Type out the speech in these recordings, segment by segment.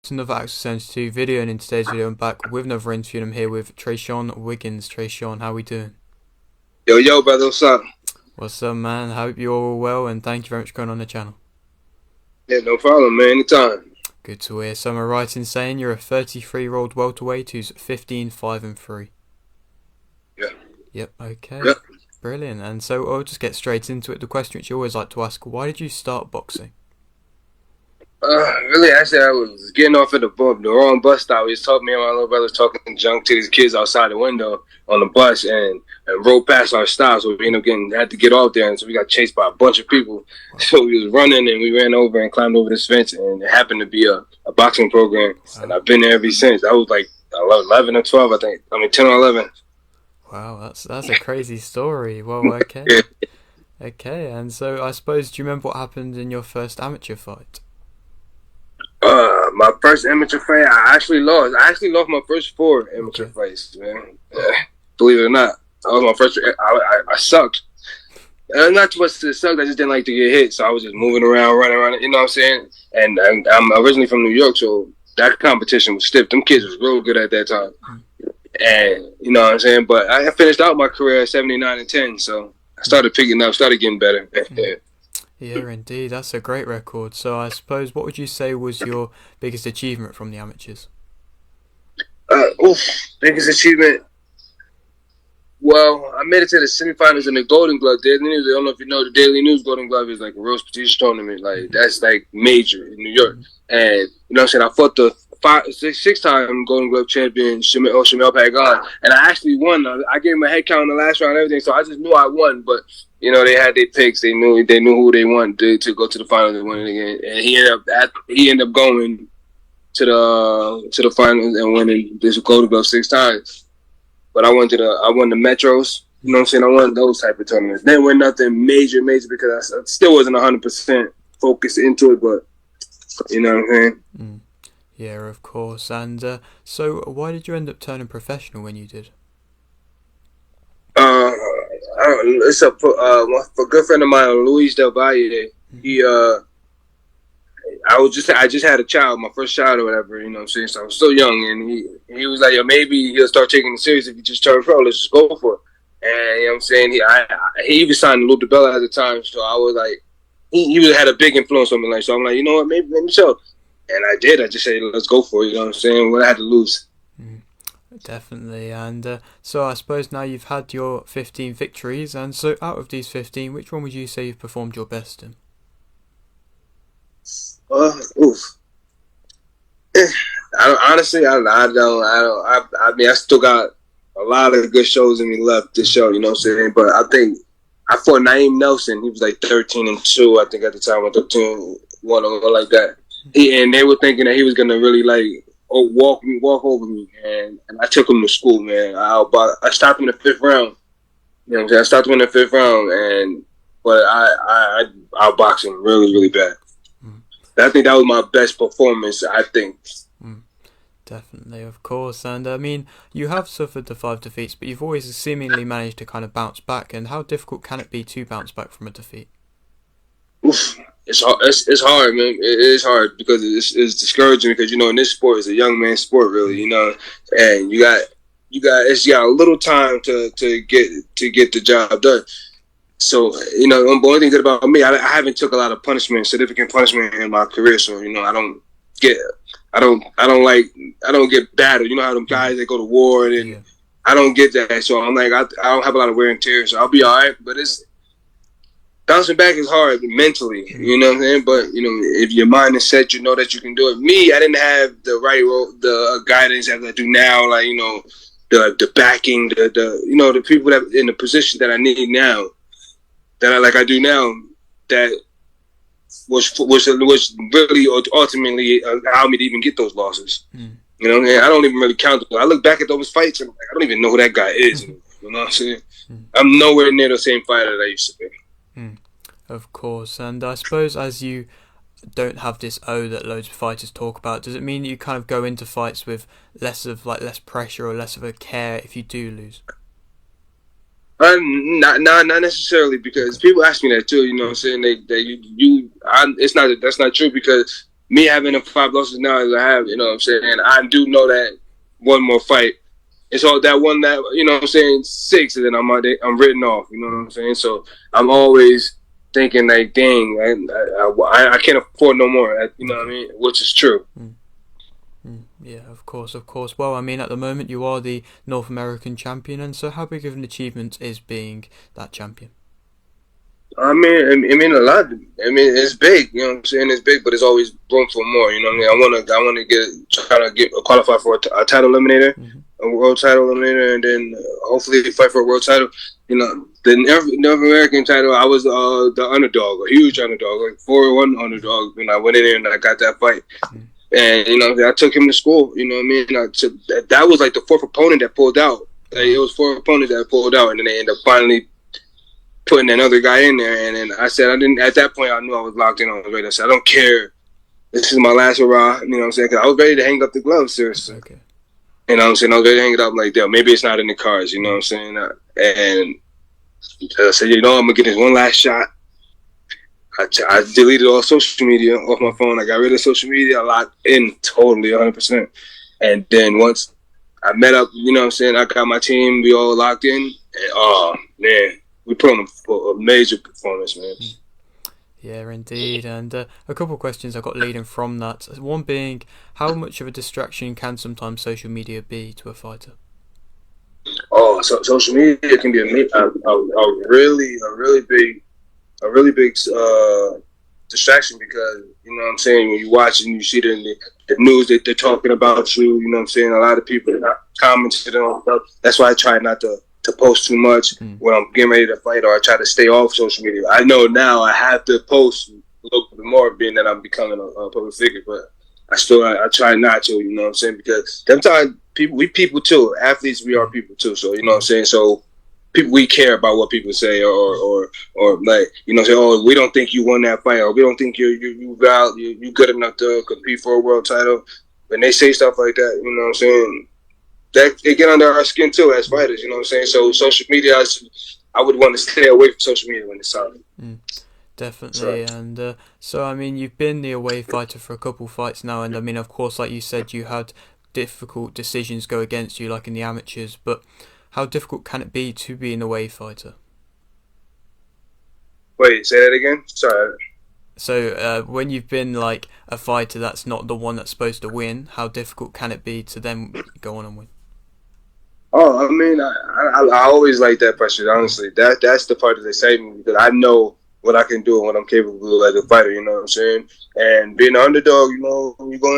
It's another Axel 72 video, and in today's video I'm back with another interview, and I'm here with Tre'Sean Wiggins. Tre'Sean, how we doing? Yo, brother, what's up? What's up, man? Hope you're all well, and thank you very much for going on the channel. Yeah, no problem, man. Anytime. Good to hear. So am I right in saying you're a 33-year-old welterweight who's 15-5-3? Yeah. Yep, okay. Yep. Brilliant. And so I'll just get straight into it. The question which you always like to ask, why did you start boxing? Really, actually, I was getting off at the wrong bus stop. He was talking, me and my little brother was talking junk to these kids outside the window on the bus, and rode past our stop. So we had to get off there, and so we got chased by a bunch of people. Wow. So we was running, and we ran over and climbed over this fence, and it happened to be a boxing program, Wow. and I've been there ever since. I was like 11 or 12, I think. 10 or 11. Wow, that's a crazy story. Well, okay. Yeah. Okay, and so I suppose, do you remember what happened in your first amateur fight? My first amateur fight, I actually lost. I actually lost my first 4 amateur Okay. fights, man. Believe it or not, that was my first. I sucked. Not too much to suck. I just didn't like to get hit, so I was just moving around, running around. You know what I'm saying? And I'm originally from New York, so that competition was stiff. Them kids was real good at that time, and you know what I'm saying. But I finished out my career at 79-10, so I started picking up, started getting better. Yeah, indeed. That's a great record. So I suppose, what would you say was your biggest achievement from the amateurs? Biggest achievement. Well, I made it to the semifinals in the Golden Glove. Daily News. I don't know if you know, the Daily News Golden Glove is like a real prestigious tournament. Like that's like major in New York. And you know what I'm saying? I fought the 6-time Golden Glove champion Shamel Pagan, and I actually won. I gave him a head count in the last round and everything, so I just knew I won. But you know, they had their picks. They knew who they wanted to go to the finals and win it again. And he ended up going to the finals and winning this Golden Glove 6 times. But I won the Metros. You know what I'm saying? I won those type of tournaments. Didn't win nothing major because I still wasn't 100% focused into it. But you know what I'm saying? Yeah, of course. And so why did you end up turning professional when you did? It's a good friend of mine, Luis Del Valle. He I just had a child, my first child or whatever, you know what I'm saying? So I was still young, and he was like, yo, maybe he'll start taking it serious if you just turn pro. Let's just go for it. And you know what I'm saying? He even signed Lou DiBella at the time, so I was like, he had a big influence on me. Like, so I'm like, you know what, maybe let me show. And I did. I just said, let's go for it, you know what I'm saying? What I had to lose. Definitely. And so I suppose now you've had your 15 victories, and so out of these 15, which one would you say you've performed your best in? Oof. Honestly, I don't. I mean, I still got a lot of good shows in me left to show. You know what I'm saying? But I think I fought Naeem Nelson. He was like 13-2, I think, at the time, or 13-1 or like that. And they were thinking that he was gonna really like walk over me, and I took him to school, man. I stopped him in the 5th round. You know what I'm saying? I stopped him in the 5th round, but I outboxed him really, really bad. I think that was my best performance, I think. Definitely, of course. And I mean, you have suffered the 5 defeats, but you've always seemingly managed to kind of bounce back. And how difficult can it be to bounce back from a defeat? Oof. It's hard. It's hard, man. It is hard because it's discouraging because, you know, in this sport, it's a young man's sport, really, you know, and you got a little time to get the job done. So, you know, the only thing good about me, I haven't took a lot of significant punishment in my career. So, you know, I don't get battered. You know how them guys that go to war and Yeah. I don't get that. So I'm like, I don't have a lot of wear and tear. So I'll be all right. But bouncing back is hard mentally. You know what I'm saying? But, you know, if your mind is set, you know that you can do it. Me, I didn't have the guidance that I do now. Like, you know, the backing, you know, the people that in the position that I need now. That I do now, that was really ultimately allowed me to even get those losses. You know what I mean? I don't even really count them. I look back at those fights and I'm like, I don't even know who that guy is. You know what I'm saying? I'm nowhere near the same fighter that I used to be. Of course. And I suppose as you don't have this O that loads of fighters talk about, does it mean that you kind of go into fights with less pressure or less of a care if you do lose? Not necessarily, because people ask me that too. You know what I'm saying? That's not true, because me having the 5 losses now as I have, you know what I'm saying, I do know that one more fight, it's all that one that, you know what I'm saying, 6, and then I'm written off, you know what I'm saying? So I'm always thinking like, dang, I can't afford no more, you know what I mean? Which is true. Yeah, of course. Well, I mean, at the moment you are the North American champion, and so how big of an achievement is being that champion? I mean a lot. I mean, it's big. You know what I'm saying? It's big, but there's always room for more. You know what I mean? I want to try to get qualify for a title eliminator, a world title eliminator, and then hopefully fight for a world title. You know, the North American title, I was the underdog, a huge underdog, like 4-1 underdog. And I went in there and I got that fight. And, you know, I took him to school. You know what I mean? That was like the 4th opponent that pulled out. Like, it was 4 opponents that pulled out, and then they ended up finally putting another guy in there. And then I said, at that point, I knew I was locked in. I was ready. I said, I don't care. This is my last hurrah. You know what I'm saying? Because I was ready to hang up the gloves, seriously. Okay. You know what I'm saying? I was ready to hang it up like that. Maybe it's not in the cards, you know what I'm saying? And I said, you know, I'm going to get this one last shot. I deleted all social media off my phone. I got rid of social media. I locked in totally 100%. And then once I met up, you know what I'm saying, I got my team. We all locked in. And, oh, man, we put on a major performance, man. Yeah, indeed. And a couple of questions I got leading from that. One being, how much of a distraction can sometimes social media be to a fighter? Oh, so social media can be a really big distraction, because, you know what I'm saying, when you watch and you see the news that they're talking about you, you know what I'm saying, a lot of people are commenting on stuff. That's why I try not to post too much when I'm getting ready to fight, or I try to stay off social media. I know now I have to post a little bit more, being that I'm becoming a public figure, but I try not to, you know what I'm saying, because sometimes we people too, athletes, we are people too, so, you know what I'm saying, so we care about what people say, or like, you know, say, oh, we don't think you won that fight, or we don't think you good enough to compete for a world title. When they say stuff like that, you know what I'm saying, that it get under our skin too as fighters, you know what I'm saying. So social media, I would want to stay away from social media when it's out. Definitely. And so I mean, you've been the away fighter for a couple fights now, and I mean, of course, like you said, you had difficult decisions go against you, like in the amateurs, but how difficult can it be to be an away fighter? Wait, say that again? Sorry. So when you've been like a fighter that's not the one that's supposed to win, how difficult can it be to then go on and win? Oh, I mean, I always like that pressure, honestly. That's the part that excites me, because I know what I can do and what I'm capable of as a fighter, you know what I'm saying? And being an underdog, you know, you go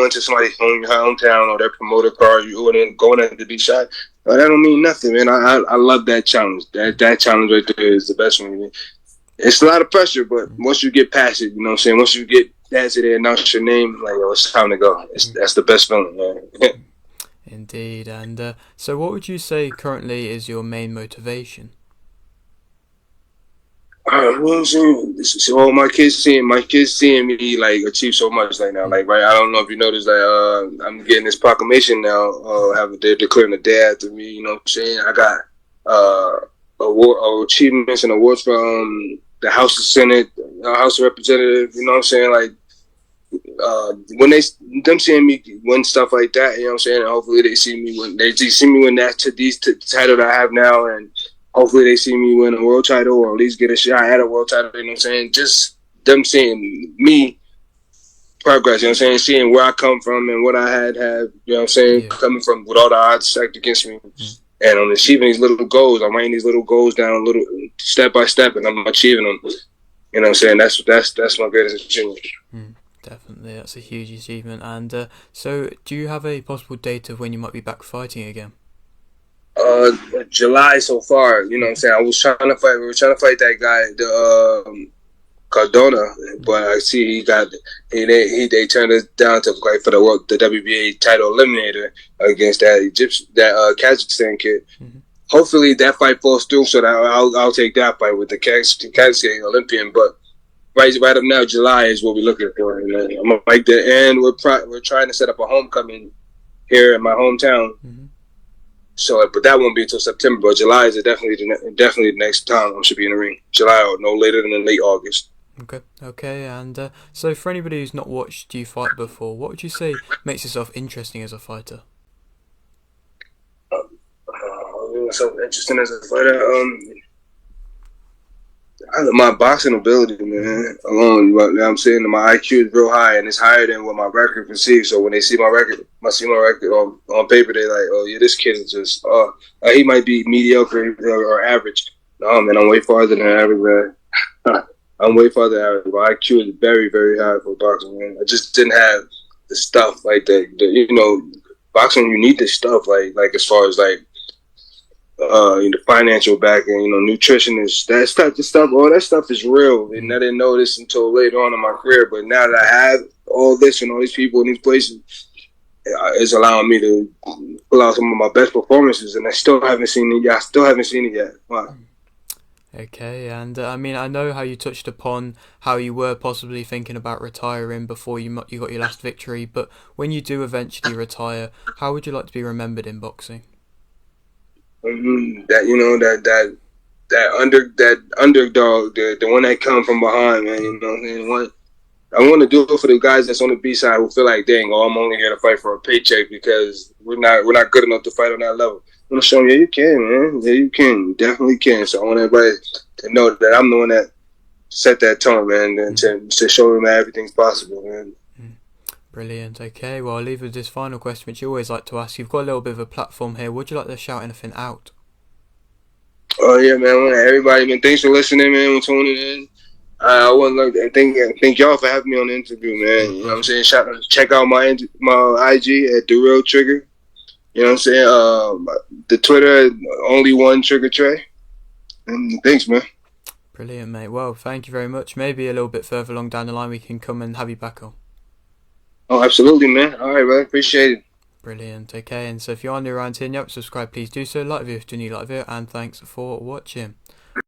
into somebody's hometown or their promoter car, you going in to be shot. That don't mean nothing, man. I love that challenge. That challenge right there is the best one. It's a lot of pressure, but once you get past it, you know what I'm saying? Once you get past it and announce your name, like, oh, it's time to go. That's the best feeling, man. Indeed. And so what would you say currently is your main motivation? So my kids seeing me like achieve so much right now. Like, right, I don't know if you noticed that I'm getting this proclamation now. They're declaring the day after me. You know what I'm saying? I got achievements and awards from the House of Senate, House of Representatives. You know what I'm saying? Like, when them seeing me win stuff like that, you know what I'm saying? And hopefully they see me win that to these title that I have now, and hopefully they see me win a world title, or at least get a shot at a world title, you know what I'm saying? Just them seeing me progress, you know what I'm saying? Seeing where I come from and what I had, you know what I'm saying? Coming from with all the odds stacked against me. And I'm achieving these little goals. I'm writing these little goals down, little step by step, and I'm achieving them. You know what I'm saying? That's my greatest achievement. Definitely, that's a huge achievement. And so do you have a possible date of when you might be back fighting again? July so far, you know what I'm saying? We were trying to fight that guy, Cardona, but I see they turned us down to fight for the WBA title eliminator against that Kazakhstan kid. Hopefully that fight falls through, so that I'll take that fight with the Kazakhstan Olympian. But right up now, July is what we're looking for. And I'm like that, and we're trying to set up a homecoming here in my hometown. So, but that won't be until September. But July is definitely the next time I should be in the ring. July, or no later than late August. Okay, and so for anybody who's not watched you fight before, what would you say makes yourself interesting as a fighter? So interesting as a fighter. My boxing ability, man, alone. You know what I'm saying? My IQ is real high, and it's higher than what my record perceives. So when they see my record, on paper, they like, oh yeah, this kid is just, he might be mediocre or average. No, man, I'm way farther than average, man. I'm way farther than average. My IQ is very, very high for boxing, man. I just didn't have the stuff like that. Boxing, you need this stuff, like as far as like the financial backing, nutritionists, all that stuff is real. And I didn't know this until later on in my career. But now that I have all this and all these people in these places, it's allowing me to pull out some of my best performances, and I still haven't seen it yet. Wow. Okay, and I know how you touched upon how you were possibly thinking about retiring before you got your last victory, but when you do eventually retire, how would you like to be remembered in boxing? That underdog, the one that come from behind, man. I want to do it for the guys that's on the B side who feel like, dang, I'm only here to fight for a paycheck because we're not good enough to fight on that level. I'm gonna show them, yeah, you can, man. Yeah, you can, you definitely can. So I want everybody to know that I'm the one that set that tone, man, and to show them that everything's possible, man. Brilliant. Okay, well, I'll leave with this final question, which you always like to ask. You've got a little bit of a platform here. Would you like to shout anything out? Oh yeah, man. I want everybody, man. Thanks for listening, man. For tuning in. I want to thank y'all for having me on the interview, man. You know what I'm saying? Check out my IG at The Real Trigger. You know what I'm saying? The Twitter, only one Trigger Trey. And thanks, man. Brilliant, mate. Well, thank you very much. Maybe a little bit further along down the line, we can come and have you back on. Oh, absolutely, man. All right, man. Appreciate it. Brilliant. Okay, and so if you're new around here and you haven't subscribed, please do so. Like the video if you need like the video, and thanks for watching.